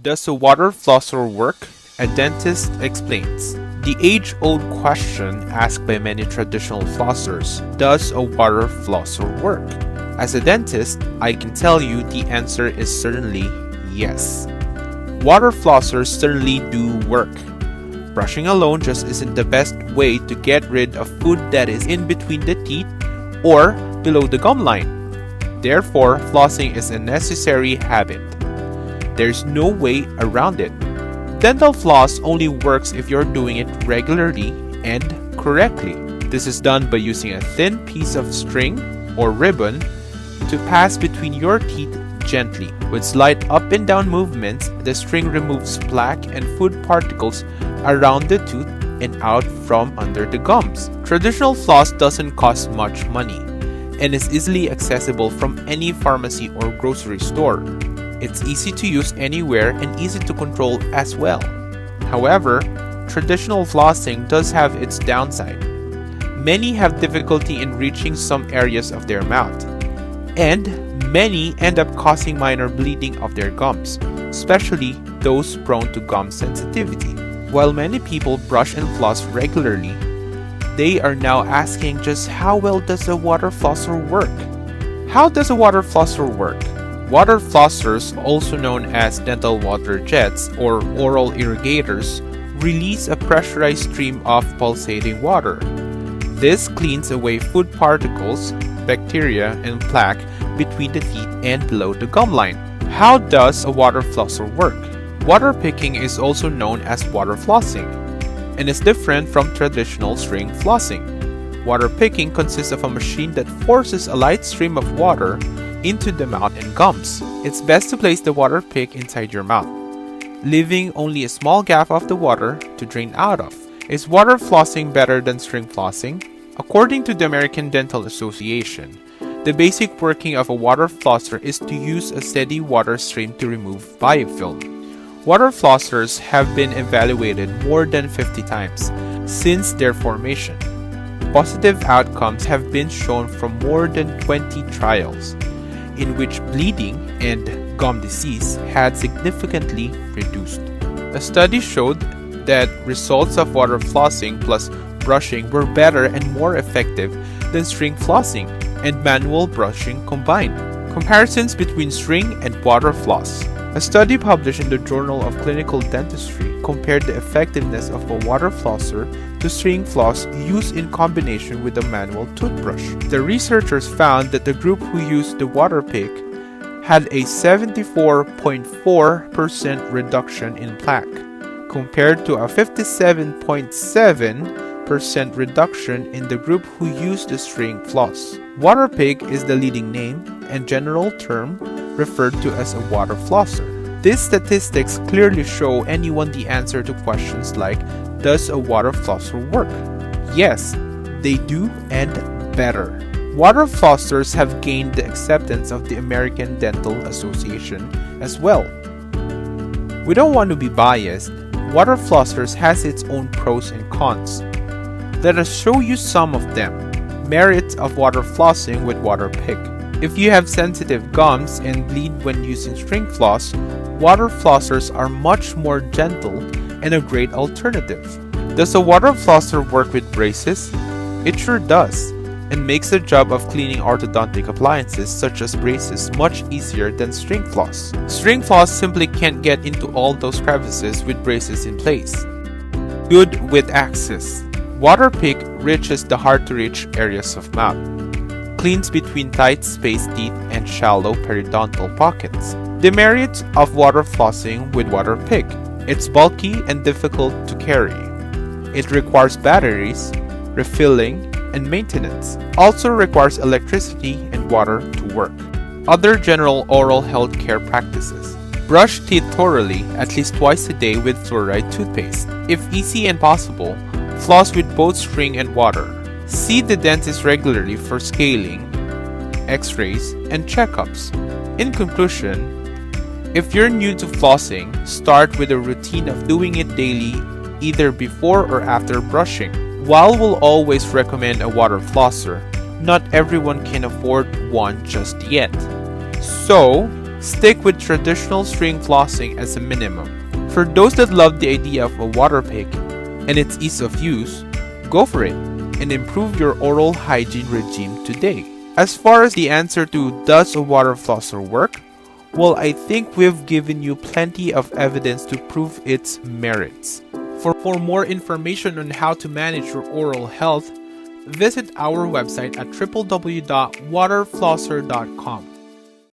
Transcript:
Does a water flosser work? A dentist explains. The age-old question asked by many traditional flossers, does a water flosser work? As a dentist, I can tell you the answer is certainly yes. Water flossers certainly do work. Brushing alone just isn't the best way to get rid of food that is in between the teeth or below the gum line. Therefore, flossing is a necessary habit. There's no way around it. Dental floss only works if you're doing it regularly and correctly. This is done by using a thin piece of string or ribbon to pass between your teeth gently. With slight up and down movements, the string removes plaque and food particles around the tooth and out from under the gums. Traditional floss doesn't cost much money and is easily accessible from any pharmacy or grocery store. It's easy to use anywhere and easy to control as well. However, traditional flossing does have its downside. Many have difficulty in reaching some areas of their mouth, and many end up causing minor bleeding of their gums, especially those prone to gum sensitivity. While many people brush and floss regularly, they are now asking just how well does a water flosser work? How does a water flosser work? Water flossers, also known as dental water jets or oral irrigators, release a pressurized stream of pulsating water. This cleans away food particles, bacteria, and plaque between the teeth and below the gum line. How does a water flosser work? Water picking is also known as water flossing and is different from traditional string flossing. Water picking consists of a machine that forces a light stream of water into the mouth and gums. It's best to place the water pick inside your mouth, leaving only a small gap of the water to drain out of. Is water flossing better than string flossing? According to the American Dental Association, the basic working of a water flosser is to use a steady water stream to remove biofilm. Water flossers have been evaluated more than 50 times since their formation. Positive outcomes have been shown from more than 20 trials, in which bleeding and gum disease had significantly reduced. A study showed that results of water flossing plus brushing were better and more effective than string flossing and manual brushing combined. Comparisons between string and water floss. A study published in the Journal of Clinical Dentistry compared the effectiveness of a water flosser to string floss used in combination with a manual toothbrush. The researchers found that the group who used the water pick had a 74.4% reduction in plaque, compared to a 57.7% reduction in the group who used the string floss. Water pick is the leading name and general term referred to as a water flosser. These statistics clearly show anyone the answer to questions like, does a water flosser work? Yes, they do, and better. Water flossers have gained the acceptance of the American Dental Association as well. We don't want to be biased. Water flossers has its own pros and cons. Let us show you some of them. Merits of water flossing with water pick. If you have sensitive gums and bleed when using string floss, water flossers are much more gentle and a great alternative. Does a water flosser work with braces? It sure does, and makes the job of cleaning orthodontic appliances such as braces much easier than string floss. String floss simply can't get into all those crevices with braces in place. Good with access. Water pick reaches the hard-to-reach areas of mouth. Cleans between tight-spaced teeth and shallow periodontal pockets. Demerits of water flossing with water pick. It's bulky and difficult to carry. It requires batteries, refilling, and maintenance. Also requires electricity and water to work. Other general oral health care practices. Brush teeth thoroughly at least twice a day with fluoride toothpaste. If easy and possible, floss with both string and water. See the dentist regularly for scaling, x-rays, and checkups. In conclusion, if you're new to flossing, start with a routine of doing it daily, either before or after brushing. While we'll always recommend a water flosser, not everyone can afford one just yet. So, Stick with traditional string flossing as a minimum. For those that love the idea of a water pick and its ease of use, go for it and improve your oral hygiene regime today. As far as the answer to does a water flosser work, well, I think we've given you plenty of evidence to prove its merits. For more information on how to manage your oral health, visit our website at www.waterflosser.com.